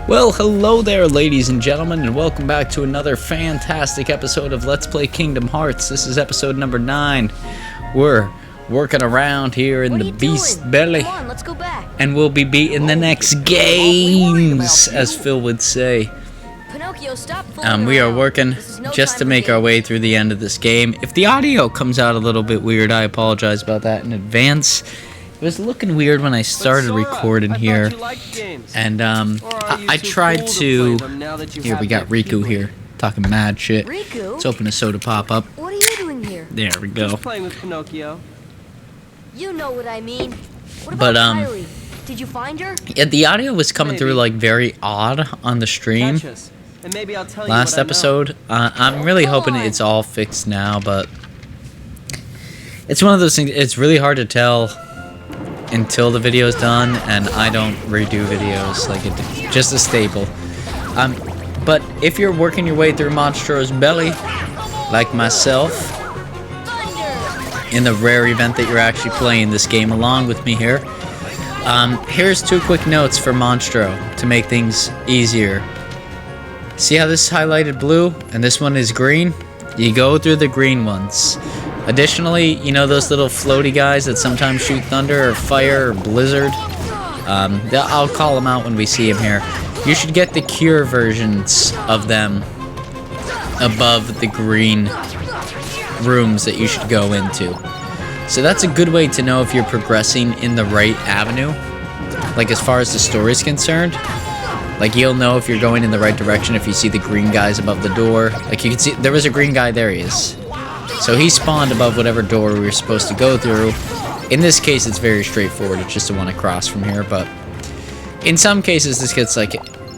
Well, hello there, ladies and gentlemen, and welcome back to another fantastic episode of Let's Play Kingdom Hearts. This is episode number 9. We're working around here in the beast belly, Come on, let's go back. and we'll be beating the next games, as Phil would say. Pinocchio, stop fooling We are around. working This is no just time to for make our games. way through the end of this game. If the audio comes out a little bit weird, I apologize about that in advance. It was looking weird when I started recording here, and I tried to. Here we got Riku here talking mad shit. Riku? Let's open a soda pop up. What are you doing here? There we go. Just playing with Pinocchio. You know what I mean. What But, about Kylie? Did you find her? Yeah, the audio was coming through like very odd on the stream Catch us, and maybe I'll tell last you what episode. I'm really hoping it's all fixed now, but it's one of those things. It's really hard to tell until the video's done, and I don't redo videos, like it's just a staple. But if you're working your way through Monstro's belly, like myself, in the rare event that you're actually playing this game along with me here, here's 2 quick notes for Monstro to make things easier. See how this is highlighted blue and this one is green? You go through the green ones. Additionally, you know those little floaty guys that sometimes shoot thunder or fire or blizzard? I'll call them out when we see them here. You should get the cure versions of them above the green rooms that you should go into. So that's a good way to know if you're progressing in the right avenue. Like as far as the story is concerned. Like you'll know if you're going in the right direction if you see the green guys above the door. Like you can see, there was a green guy, there he is. So he spawned above whatever door we were supposed to go through. In this case, it's very straightforward. It's just the one across from here, but in some cases, this gets like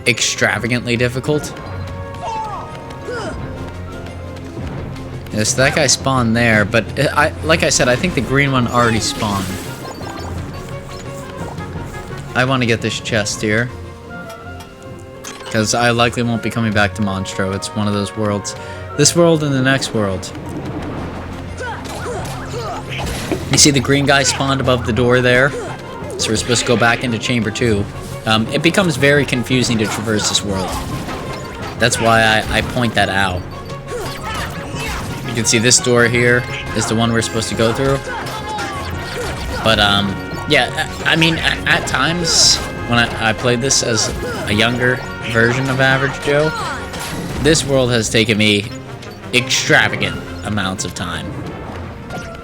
extravagantly difficult. Yeah, so that guy spawned there, but like I said, I think the green one already spawned. I want to get this chest here, because I likely won't be coming back to Monstro. It's one of those worlds. This world and the next world. You see the green guy spawned above the door there, so we're supposed to go back into chamber 2. It becomes very confusing to traverse this world. That's why I point that out. You can see this door here is the one we're supposed to go through. But, yeah, I mean, at times, when I played this as a younger version of Average Joe, this world has taken me extravagant amounts of time.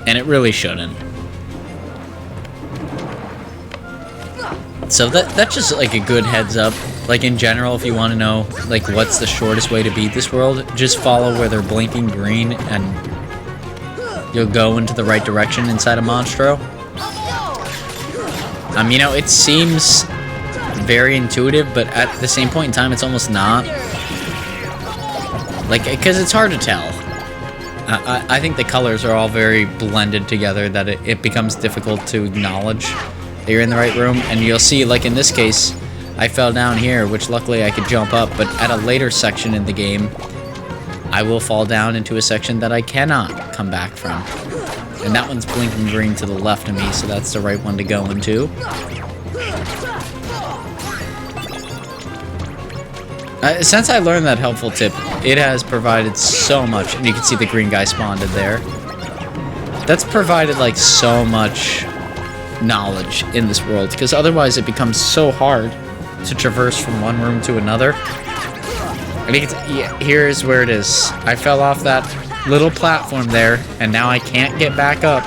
And it really shouldn't. So that's just like a good heads up. Like in general, if you want to know like what's the shortest way to beat this world, just follow where they're blinking green and you'll go into the right direction inside of Monstro. You know, it seems very intuitive, but at the same point in time, it's almost not. Like, because it's hard to tell. I think the colors are all very blended together that it becomes difficult to acknowledge that you're in the right room. And you'll see, like in this case, I fell down here, which luckily I could jump up, but at a later section in the game, I will fall down into a section that I cannot come back from. And that one's blinking green to the left of me, so that's the right one to go into. Since I learned that helpful tip, it has provided so much, and you can see the green guy spawned there. That's provided like so much knowledge in this world, because otherwise it becomes so hard to traverse from one room to another. And you can see, yeah, here's where it is. I fell off that little platform there, and now I can't get back up.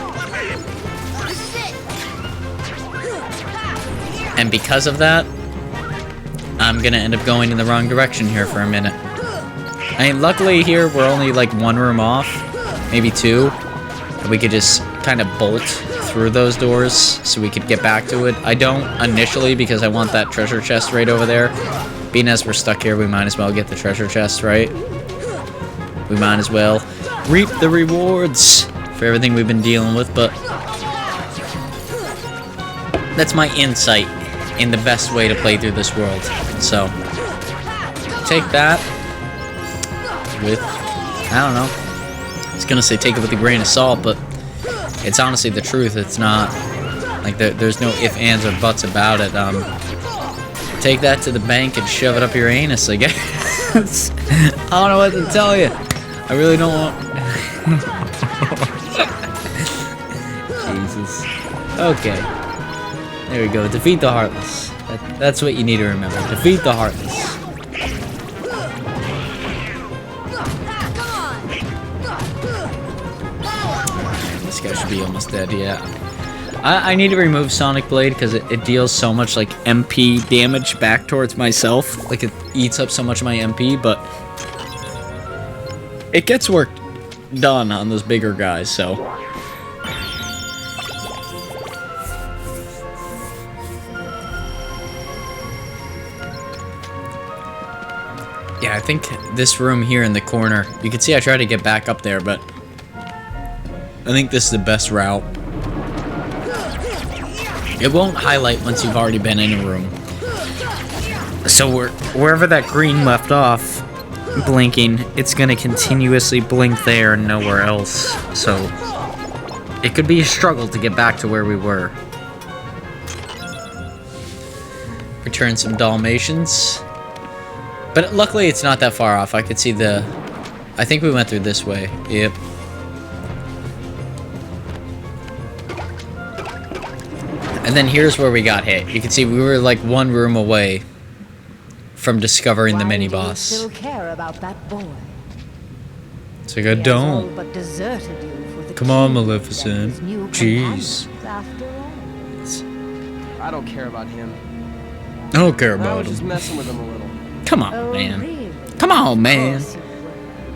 And because of that, I'm gonna end up going in the wrong direction here for a minute. I mean, luckily here we're only like 1 room off, maybe 2, and we could just kind of bolt through those doors so we could get back to it. I don't initially because I want that treasure chest right over there. Being as we're stuck here, we might as well get the treasure chest, right? We might as well reap the rewards for everything we've been dealing with, but that's my insight in the best way to play through this world. So take that with, I don't know, I was gonna say take it with a grain of salt, but it's honestly the truth. It's not like there's no ifs, ands, or buts about it. take that to the bank and shove it up your anus, I guess. I don't know what to tell you. I really don't want... Jesus. Okay. There we go. Defeat the Heartless. That's what you need to remember. Defeat the Heartless. This guy should be almost dead, yeah. I need to remove Sonic Blade because it deals so much like MP damage back towards myself. Like it eats up so much of my MP, but it gets work done on those bigger guys, so. Yeah, I think this room here in the corner, you can see I tried to get back up there, but I think this is the best route. It won't highlight once you've already been in a room. So wherever that green left off blinking, it's going to continuously blink there and nowhere else. So it could be a struggle to get back to where we were. Return some Dalmatians. But luckily it's not that far off. I could see the... I think we went through this way. Yep. And then here's where we got hit. You can see we were like one room away from discovering the mini-boss. Still care about that boy? It's like, I don't. But deserted you for the Come on, king Maleficent. and his new Jeez. companions, after all. I don't care about him. I don't care I about was just him. messing with him a little. Come on, Oh, man. really? Come on, Of man. course you will.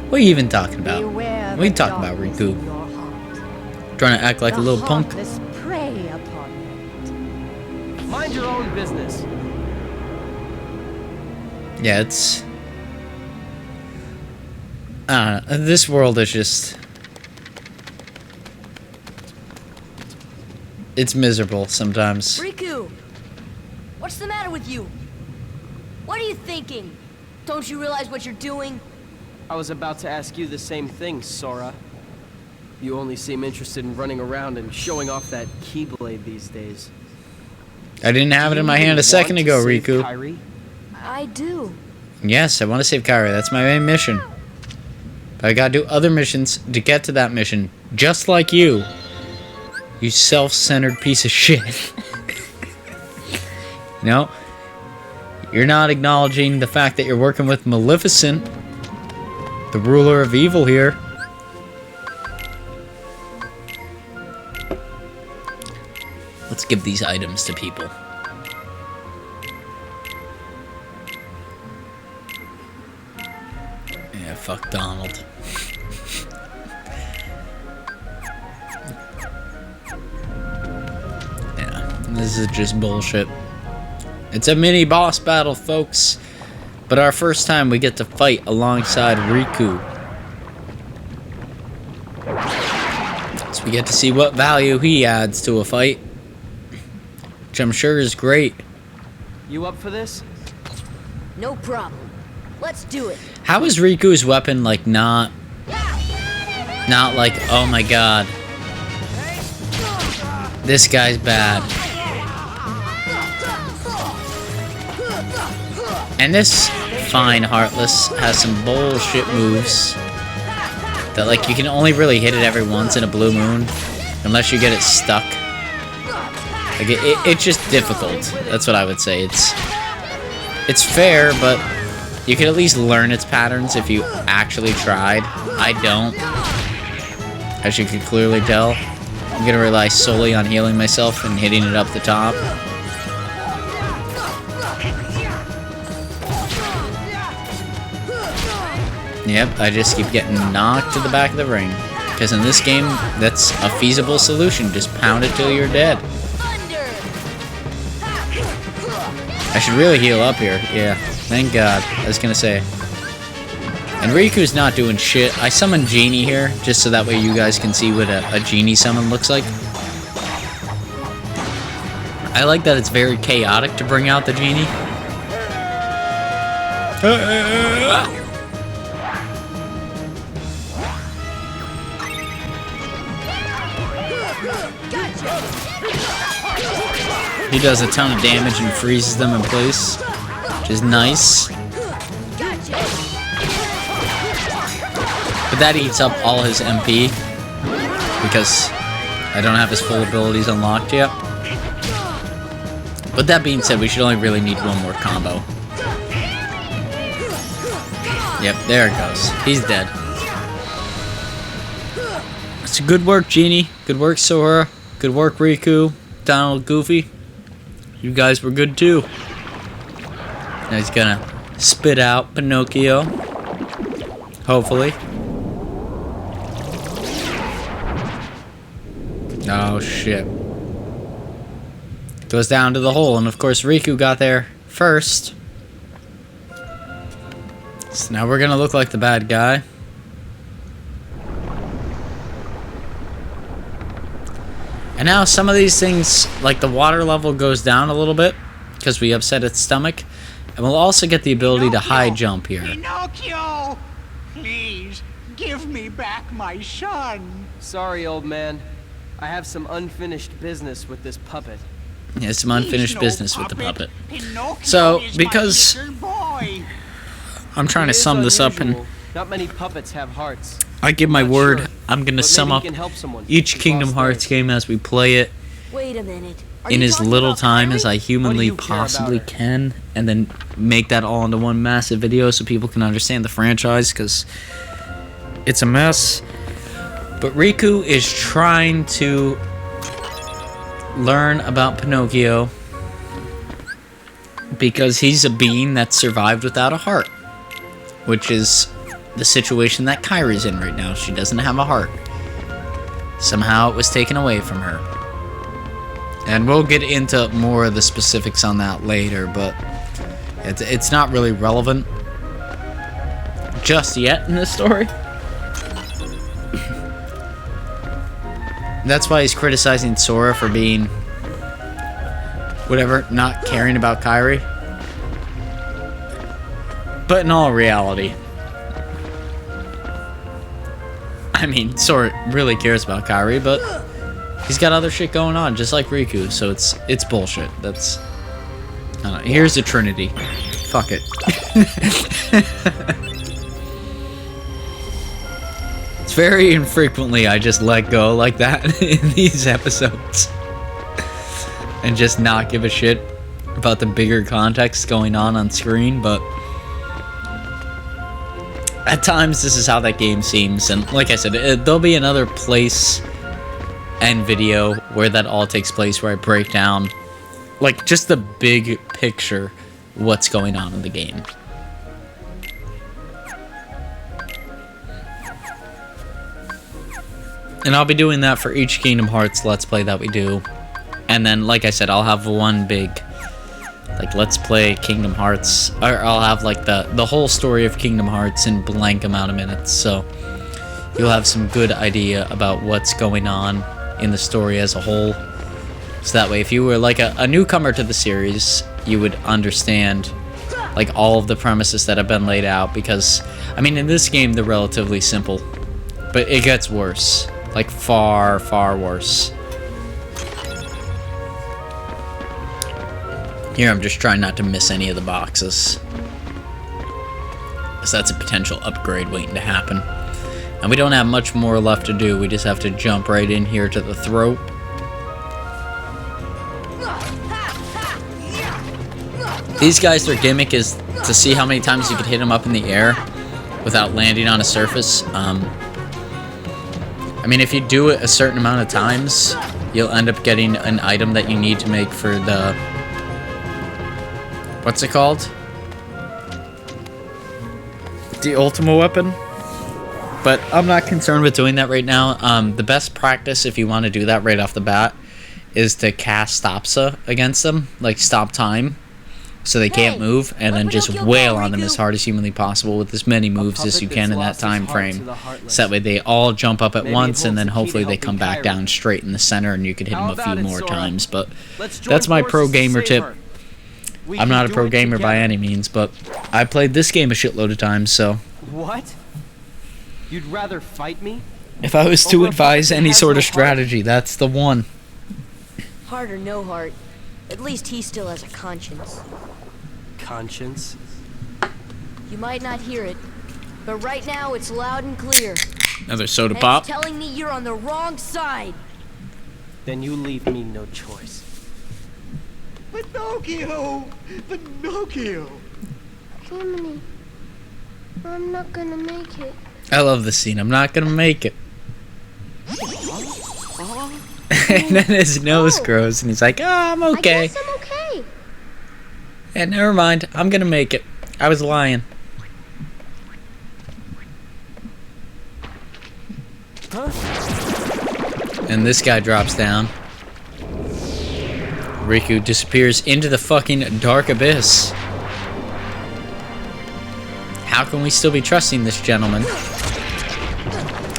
What are you even talking about? Beware What are you the talking about, darkness Riku? in your heart. Trying to act like a The little punk? heartless prey upon it. Mind your own business. Yeah, it's... I don't know. This world is just... It's miserable sometimes. Riku! What's the matter with you? What are you thinking? Don't you realize what you're doing? I was about to ask you the same thing, Sora. You only seem interested in running around and showing off that Keyblade these days. I didn't have it in my hand a second Want ago, to save Riku. Kairi? I do. Yes, I want to save Kairi. That's my main mission. But I gotta do other missions to get to that mission. Just like you. You self-centered piece of shit. No. You're not acknowledging the fact that you're working with Maleficent, the ruler of evil here. Let's give these items to people. Yeah, fuck Donald. Yeah, this is just bullshit. It's a mini boss battle, folks. But our first time we get to fight alongside Riku. So we get to see what value he adds to a fight. Which I'm sure is great. You up for this? No problem. Let's do it. How is Riku's weapon like not like, oh my god, this guy's bad. And this fine Heartless has some bullshit moves that like you can only really hit it every once in a blue moon unless you get it stuck. Like it's just difficult. That's what I would say. It's fair, but you can at least learn its patterns if you actually tried. I don't. As you can clearly tell, I'm gonna rely solely on healing myself and hitting it up the top. Yep, I just keep getting knocked to the back of the ring. Because in this game, that's a feasible solution. Just pound it till you're dead. I should really heal up here. Yeah, thank God. I was gonna say. And Riku's not doing shit. I summoned Genie here, just so that way you guys can see what a Genie summon looks like. I like that it's very chaotic to bring out the Genie. He does a ton of damage and freezes them in place. which is nice. Gotcha. But that eats up all his MP because I don't have his full abilities unlocked yet. But that being said, we should only really need one more combo. Yep, there it goes. He's dead. It's good work, Genie. Good work, Sora. Good work, Riku. Donald, Goofy. You guys were good too. Now he's gonna spit out Pinocchio. Hopefully. Oh shit. Goes down to the hole, and of course Riku got there first. So now we're gonna look like the bad guy. And now some of these things, like the water level goes down a little bit because we upset its stomach. And we'll also get the ability to high jump here. Pinocchio! Please, give me back my son. Sorry, old man. I have some unfinished business with this puppet. Yeah, some unfinished He's no business with the puppet. Pinocchio So, is because my little boy. I'm trying to It is sum this up, and unusual. Not many puppets have hearts. I give my Not word, sure, I'm gonna but sum maybe up he can help someone each who's Kingdom lost Hearts theirs. game as we play it Wait a minute. Are in you as talking little about time Kyrie? as I humanly you care about possibly her? can, and then make that all into one massive video so people can understand the franchise, because it's a mess. But Riku is trying to learn about Pinocchio because he's a being that survived without a heart, which is the situation that Kyrie's in right now. She doesn't have a heart. Somehow it was taken away from her. And we'll get into more of the specifics on that later, but it's not really relevant just yet in this story. That's why he's criticizing Sora for being whatever, not caring about Kyrie. But in all reality, I mean, Sora really cares about Kyrie, but he's got other shit going on, just like Riku, so it's bullshit. That's... I don't know. Here's the Trinity. Fuck it. It's very infrequently I just let go like that in these episodes. And just not give a shit about the bigger context going on screen, but... at times, this is how that game seems, and like I said, there'll be another place and video where that all takes place, where I break down, like, just the big picture, what's going on in the game. And I'll be doing that for each Kingdom Hearts Let's Play that we do. And then, like I said, I'll have one big... like, Let's Play Kingdom Hearts, or I'll have, like, the whole story of Kingdom Hearts in blank amount of minutes, so you'll have some good idea about what's going on in the story as a whole. So that way, if you were, like, a newcomer to the series, you would understand, like, all of the premises that have been laid out, because, I mean, in this game, they're relatively simple, but it gets worse. Like, far, far worse. Here, I'm just trying not to miss any of the boxes, because that's a potential upgrade waiting to happen. And we don't have much more left to do. We just have to jump right in here to the throat. These guys, their gimmick is to see how many times you can hit them up in the air without landing on a surface. I mean, if you do it a certain amount of times, you'll end up getting an item that you need to make for the... what's it called? The Ultima Weapon? But I'm not concerned with doing that right now. The best practice, if you want to do that right off the bat, is to cast Stopsa against them. Like, stop time. So they can't move, and then just wail on them as hard as humanly possible with as many moves as you can in that time frame. So that way they all jump up at once, and then hopefully they come back down straight in the center, and you can hit them a few more times. But that's my pro gamer tip. I'm not a pro gamer by any means, but I played this game a shitload of times, so... What? You'd rather fight me? if I was to advise any sort of strategy, that's the one. Heart or no heart, at least he still has a conscience. conscience. You might not hear it, but right now it's loud and clear. Another soda And pop. it's telling me you're on the wrong side. Then you leave me no choice. Pinocchio! Pinocchio! Jiminy, I'm not gonna make it. I love this scene. I'm not gonna make it. And then his nose grows, and he's like, "Ah, I'm okay." I guess I'm okay. And never mind. I'm gonna make it. I was lying. And this guy drops down. Riku disappears into the fucking dark abyss. How can we still be trusting this gentleman?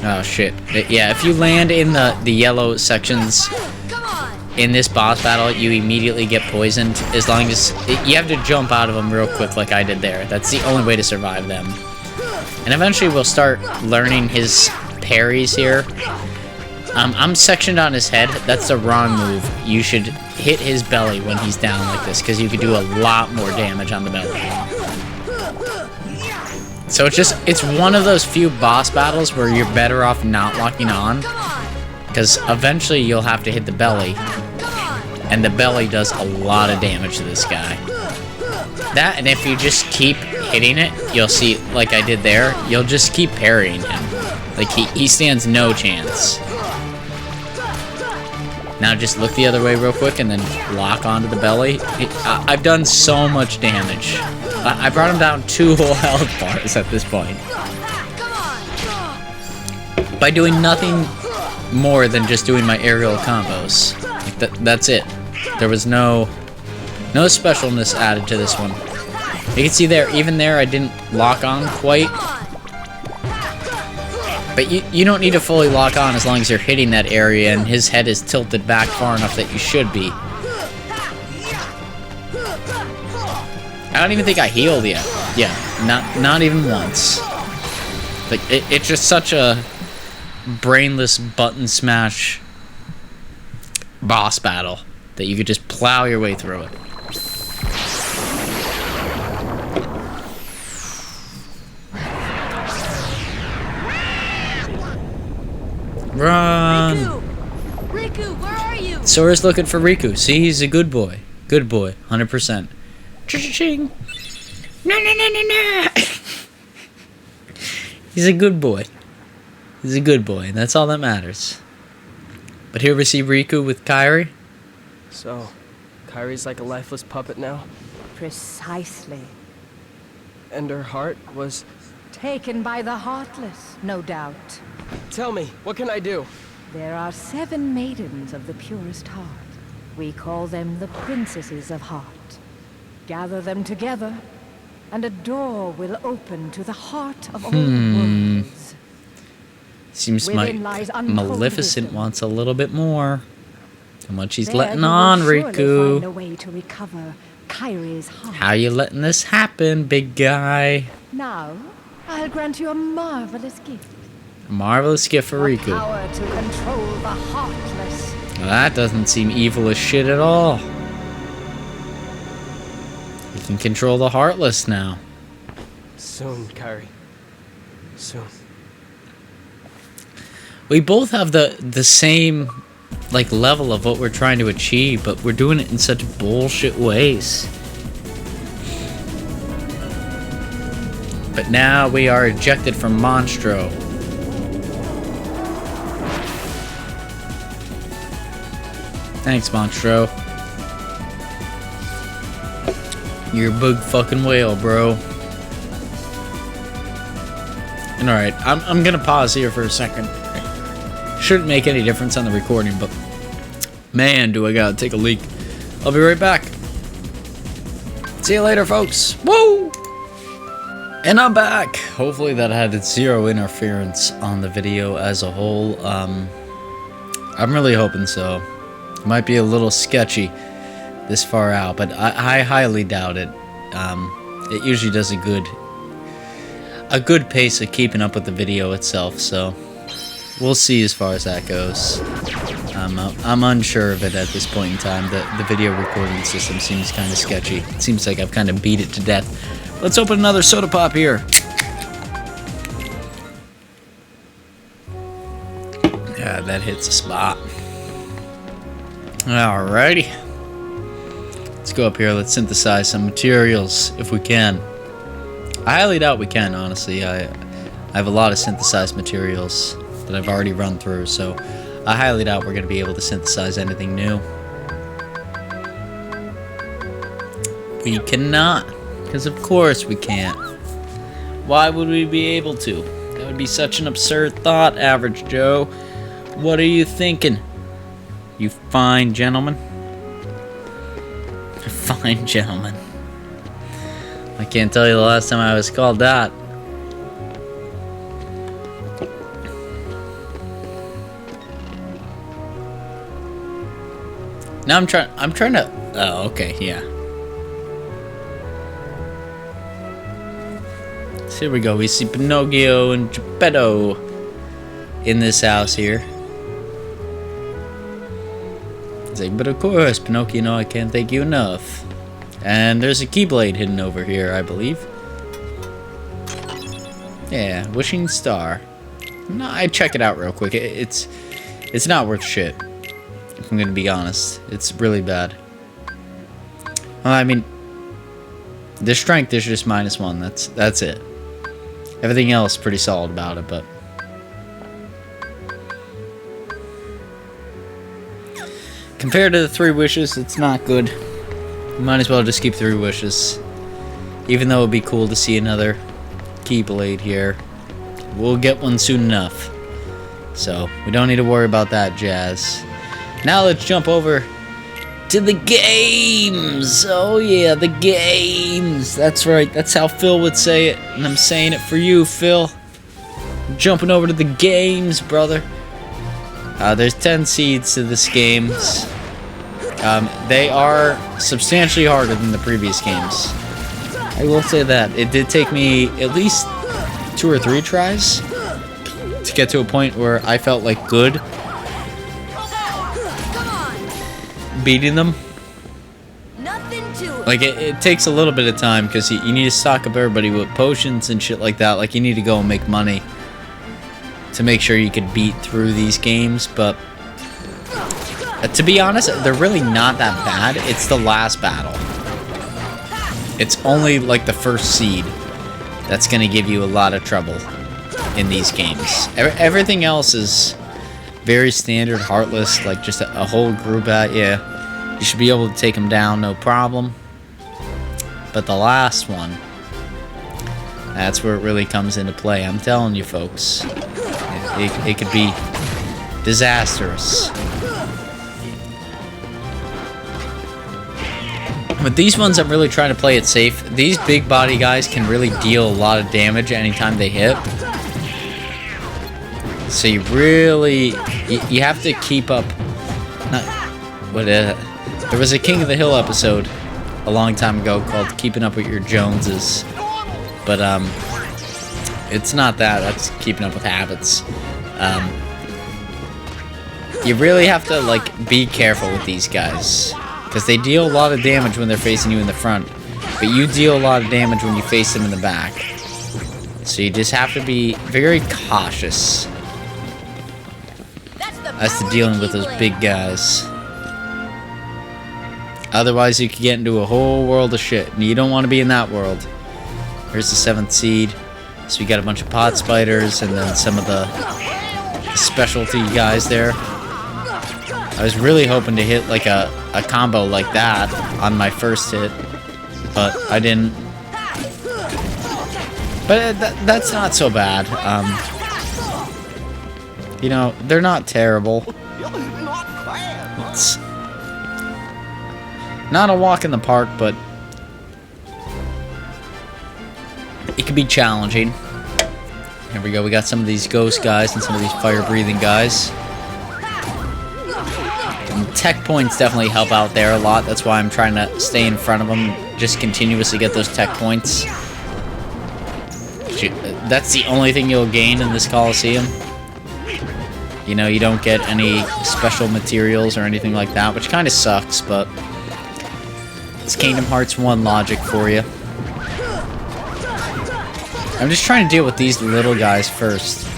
Oh shit. Yeah, if you land in the yellow sections Come on. in this boss battle, you immediately get poisoned. As long as you have to jump out of them real quick like I did there. That's the only way to survive them. And eventually we'll start learning his parries here. I'm sectioned on his head. That's the wrong move. You should hit his belly when he's down like this, because you could do a lot more damage on the belly. So it's one of those few boss battles where you're better off not locking on, because eventually you'll have to hit the belly, and the belly does a lot of damage to this guy. That, and if you just keep hitting it, you'll see, like I did there, you'll just keep parrying him. Like, he stands no chance. Now just look the other way real quick and then lock onto the belly. I've done so much damage. I brought him down 2 whole health bars at this point. By doing nothing more than just doing my aerial combos. Like that's it. There was no specialness added to this one. You can see there, even there I didn't lock on quite. But you don't need to fully lock on as long as you're hitting that area and his head is tilted back far enough that you should be. I don't even think I healed yet. Yeah, not even once. Like, it's just such a brainless button smash boss battle that you could just plow your way through it. Run! Riku, where are you? Sora's looking for Riku. See, he's a good boy. Good boy, 100%. Ching! No. He's a good boy. He's a good boy, and that's all that matters. But here we see Riku with Kairi. So, Kairi's like a lifeless puppet now? Precisely. And her heart was... Taken by the heartless, no doubt. Tell me, what can I do? There are 7 maidens of the purest heart. We call them the princesses of heart. Gather them together, and a door will open to the heart of all worlds. Seems Within like lies untold Maleficent wisdom. wants a little bit more than what she's There letting you will on, surely find a Riku. way to recover Kairi's heart. How you letting this happen, big guy? Now, I'll grant you a marvelous gift. A marvelous gift for The Riku. power to control the heartless. Well, that doesn't seem evil as shit at all. You can control the Heartless now. Soon, Kairi. Soon. We both have the same, like, level of what we're trying to achieve, but we're doing it in such bullshit ways. But now we are ejected from Monstro. Thanks, Monstro. You're a big fucking whale, bro. And alright, I'm gonna pause here for a second. Shouldn't make any difference on the recording, but man, do I gotta take a leak. I'll be right back. See you later, folks. Woo! And I'm back. Hopefully that had zero interference on the video as a whole. I'm really hoping so. It might be a little sketchy this far out, but I highly doubt it. It usually does a good pace of keeping up with the video itself, so we'll see as far as that goes. I'm unsure of it at this point in time. The video recording system seems kind of sketchy. It seems like I've kind of beat it to death. Let's open another soda pop here. Yeah, that hits a spot. Alrighty. Let's go up here. Let's synthesize some materials if we can. I highly doubt we can, honestly. I have a lot of synthesized materials that I've already run through, so I highly doubt we're going to be able to synthesize anything new. We cannot, because of course we can't. Why would we be able to? That would be such an absurd thought, Average Joe. What are you thinking, you fine gentleman? Fine gentleman. I can't tell you the last time I was called that. Now I'm trying to. Oh, okay, yeah. So here we go. We see Pinocchio and Geppetto in this house here. It's like, but of course, Pinocchio, no, I can't thank you enough. And there's a Keyblade hidden over here, I believe. Yeah, Wishing Star. No, I'd check it out real quick. It's not worth shit. If I'm gonna be honest, it's really bad. Well, I mean, the strength is just -1. That's it. Everything else pretty solid about it, but compared to the 3 wishes, it's not good. Might as well just keep 3 wishes. Even though it'd be cool to see another Keyblade here. We'll get one soon enough. So, we don't need to worry about that jazz. Now let's jump over to the games! Oh yeah, the games! That's right, that's how Phil would say it. And I'm saying it for you, Phil. Jumping over to the games, brother. There's 10 seeds to this games. They are substantially harder than the previous games. I will say that. It did take me at least 2 or 3 tries to get to a point where I felt like good beating them. Nothing to it. Like, it takes a little bit of time because you need to stock up everybody with potions and shit like that. Like, you need to go and make money to make sure you could beat through these games, but to be honest, they're really not that bad. It's the last battle. It's only like the first seed that's gonna give you a lot of trouble in these games. Everything else is very standard, heartless, like just a whole group at you. You should be able to take them down, no problem. But the last one, that's where it really comes into play. I'm telling you, folks. It could be disastrous. But these ones, I'm really trying to play it safe. These big body guys can really deal a lot of damage anytime they hit. So you really, you have to keep up. There was a King of the Hill episode a long time ago called Keeping Up With Your Joneses. But it's not that. That's Keeping Up With Habits. You really have to like be careful with these guys, because they deal a lot of damage when they're facing you in the front, but you deal a lot of damage when you face them in the back. So you just have to be very cautious as to dealing with those big guys. Otherwise, you could get into a whole world of shit, and you don't want to be in that world. Here's the 7th seed. So we got a bunch of pod spiders, and then some of the specialty guys there. I was really hoping to hit like a combo like that on my first hit, but I didn't. But that's not so bad. You know, they're not terrible. It's not a walk in the park, but it can be challenging. Here we go. We got some of these ghost guys and some of these fire-breathing guys. And tech points definitely help out there a lot. That's why I'm trying to stay in front of them, just continuously get those tech points. That's the only thing you'll gain in this Coliseum. You know, you don't get any special materials or anything like that, which kind of sucks, but it's Kingdom Hearts 1 logic for you. I'm just trying to deal with these little guys first,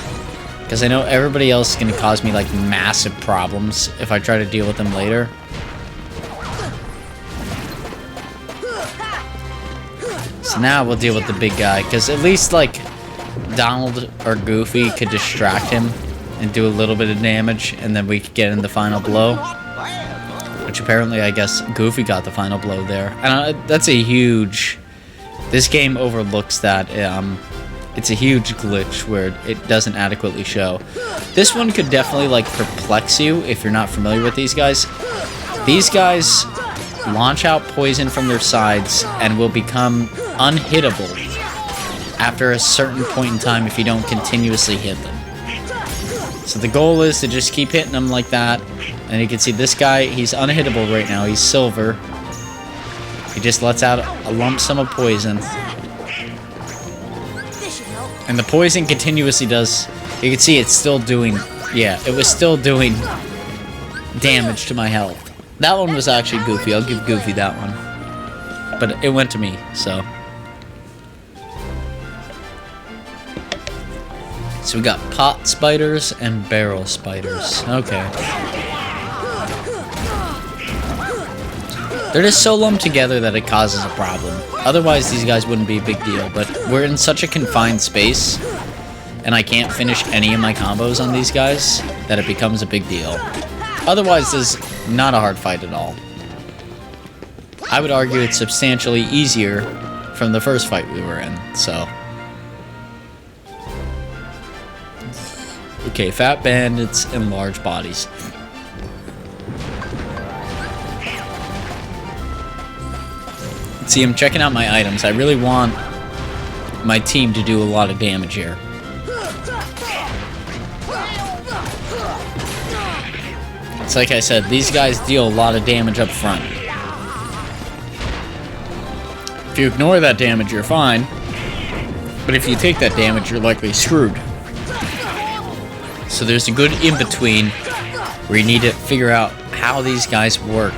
because I know everybody else is going to cause me, like, massive problems if I try to deal with them later. So now we'll deal with the big guy, because at least, like, Donald or Goofy could distract him and do a little bit of damage, and then we could get in the final blow. Which apparently, I guess, Goofy got the final blow there. And that's a huge... This game overlooks that. It's a huge glitch where it doesn't adequately show. This one could definitely, like, perplex you if you're not familiar with these guys. These guys launch out poison from their sides and will become unhittable after a certain point in time if you don't continuously hit them. So the goal is to just keep hitting them like that. And you can see this guy, he's unhittable right now. He's silver. He just lets out a lump sum of poison. And the poison continuously does... You can see it's still doing... Yeah, it was still doing damage to my health. That one was actually Goofy. I'll give Goofy that one. But it went to me, so... So we got pot spiders and barrel spiders. Okay. They're just so lumped together that it causes a problem. Otherwise, these guys wouldn't be a big deal, but we're in such a confined space, and I can't finish any of my combos on these guys, that it becomes a big deal. Otherwise, this is not a hard fight at all. I would argue it's substantially easier from the first fight we were in, so... Okay, fat bandits and large bodies. See, I'm checking out my items. I really want my team to do a lot of damage here. It's like I said, these guys deal a lot of damage up front. If you ignore that damage, you're fine. But if you take that damage, you're likely screwed. So there's a good in-between where you need to figure out how these guys work,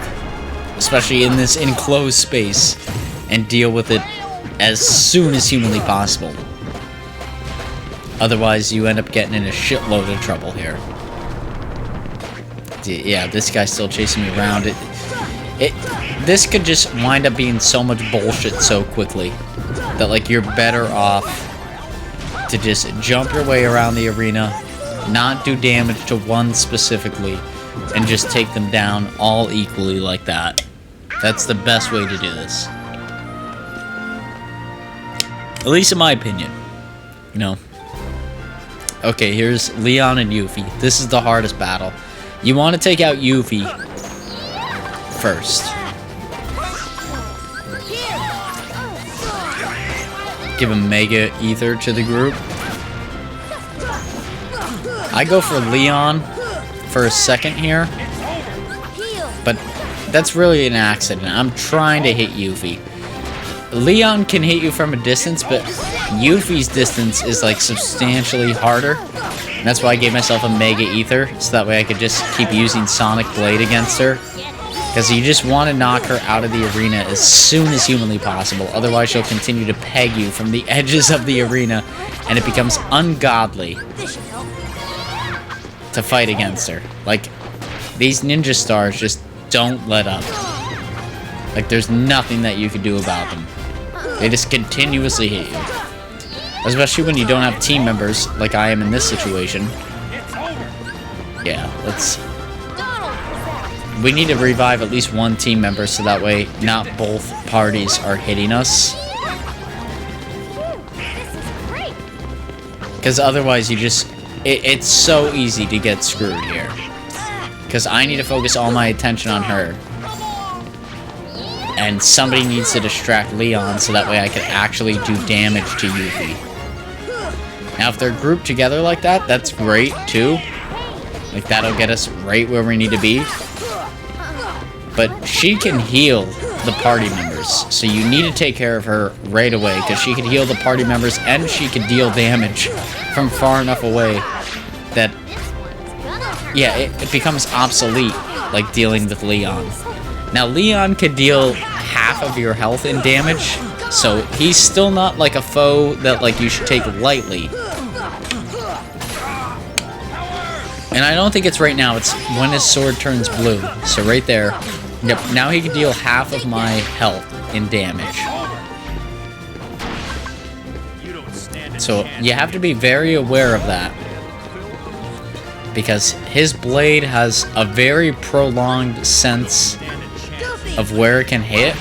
especially in this enclosed space, and deal with it as soon as humanly possible. Otherwise, you end up getting in a shitload of trouble here. Yeah, this guy's still chasing me around. This could just wind up being so much bullshit so quickly that, like, you're better off to just jump your way around the arena, not do damage to one specifically, and just take them down all equally like that. That's the best way to do this. At least in my opinion. You know. Okay, here's Leon and Yuffie. This is the hardest battle. You want to take out Yuffie first. Give a Mega Ether to the group. I go for Leon for a second here, but that's really an accident. I'm trying to hit Yuffie. Leon can hit you from a distance, but Yuffie's distance is, like, substantially harder. And that's why I gave myself a Mega Ether, so that way I could just keep using Sonic Blade against her. Because you just want to knock her out of the arena as soon as humanly possible. Otherwise, she'll continue to peg you from the edges of the arena, and it becomes ungodly to fight against her. Like, these ninja stars just don't let up. Like, there's nothing that you can do about them. They just continuously hit you. Especially when you don't have team members, like I am in this situation. Yeah, let's... We need to revive at least one team member so that way not both parties are hitting us. Because otherwise you just... It's so easy to get screwed here. Because I need to focus all my attention on her. And somebody needs to distract Leon so that way I can actually do damage to Yuffie. Now if they're grouped together like that, that's great too. Like, that'll get us right where we need to be. But she can heal the party members, so you need to take care of her right away, because she can heal the party members and she can deal damage from far enough away that yeah, it becomes obsolete, like dealing with Leon. Now, Leon could deal half of your health in damage, so he's still not like a foe that like you should take lightly. And I don't think it's right now, it's when his sword turns blue. So right there, yep, now he can deal half of my health in damage. So you have to be very aware of that. Because his blade has a very prolonged sense of where it can hit.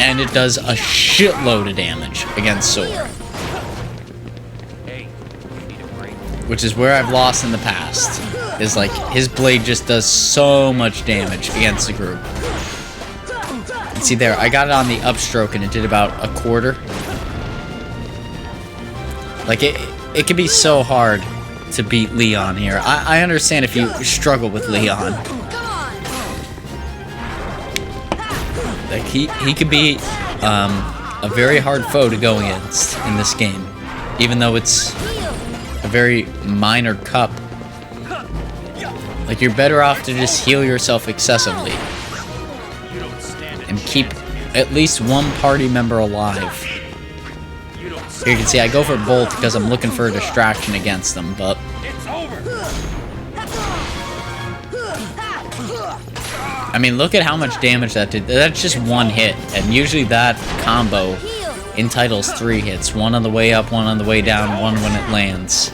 And it does a shitload of damage against sword. Which is where I've lost in the past. Is like, his blade just does so much damage against the group. And see there, I got it on the upstroke and it did about a quarter. Like, it can be so hard to beat Leon here. I understand if you struggle with Leon. Like, he could be a very hard foe to go against in this game. Even though it's a very minor cup. Like, you're better off to just heal yourself excessively. And keep at least one party member alive. Here you can see I go for both because I'm looking for a distraction against them, but... I mean, look at how much damage that did. That's just one hit, and usually that combo entitles 3 hits. One on the way up, one on the way down, one when it lands.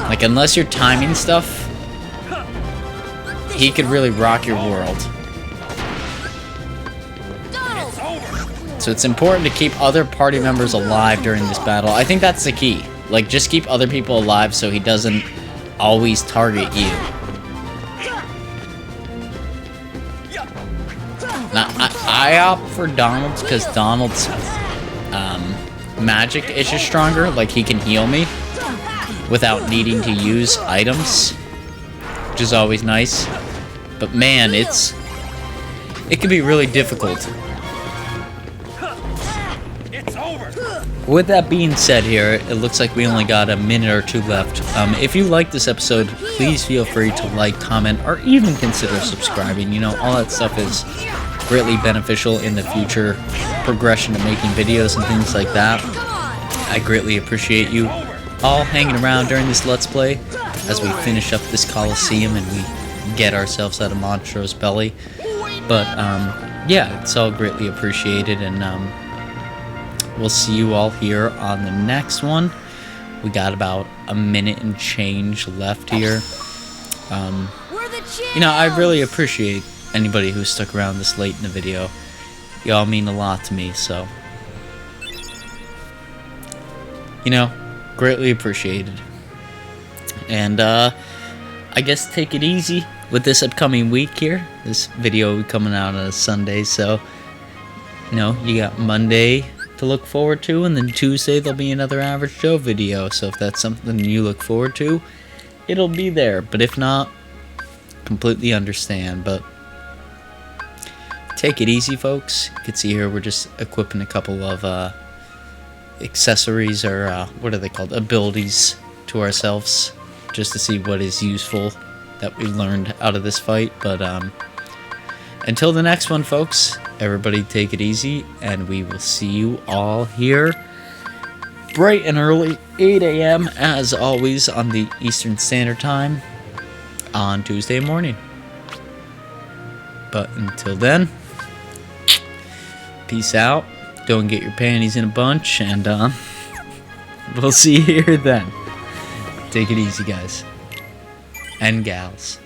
Like, unless you're timing stuff, he could really rock your world. So it's important to keep other party members alive during this battle. I think that's the key. Like, just keep other people alive so he doesn't always target you. Now, I opt for Donald's because Donald's magic is just stronger. Like, he can heal me without needing to use items, which is always nice. But man, it can be really difficult. With that being said here, it looks like we only got a minute or 2 left. If you like this episode, please feel free to like, comment, or even consider subscribing. You know, all that stuff is greatly beneficial in the future progression of making videos and things like that. I greatly appreciate you all hanging around during this Let's Play as we finish up this Coliseum and we get ourselves out of Monstro's belly. But, yeah, it's all greatly appreciated, and, we'll see you all here on the next one. We got about a minute and change left here. You know, I really appreciate anybody who stuck around this late in the video. Y'all mean a lot to me, so... You know, greatly appreciated. And, I guess take it easy with this upcoming week here. This video will be coming out on a Sunday, so... You know, you got Monday to look forward to, and then Tuesday there'll be another Average Joe video, so if that's something you look forward to, it'll be there. But if not, completely understand. But take it easy, folks. You can see here we're just equipping a couple of accessories, or what are they called, abilities to ourselves, just to see what is useful that we learned out of this fight. But until the next one, folks, everybody take it easy, and we will see you all here bright and early, 8 a.m. as always on the Eastern Standard Time on Tuesday morning. But until then, peace out. Don't get your panties in a bunch, and we'll see you here then. Take it easy, guys and gals.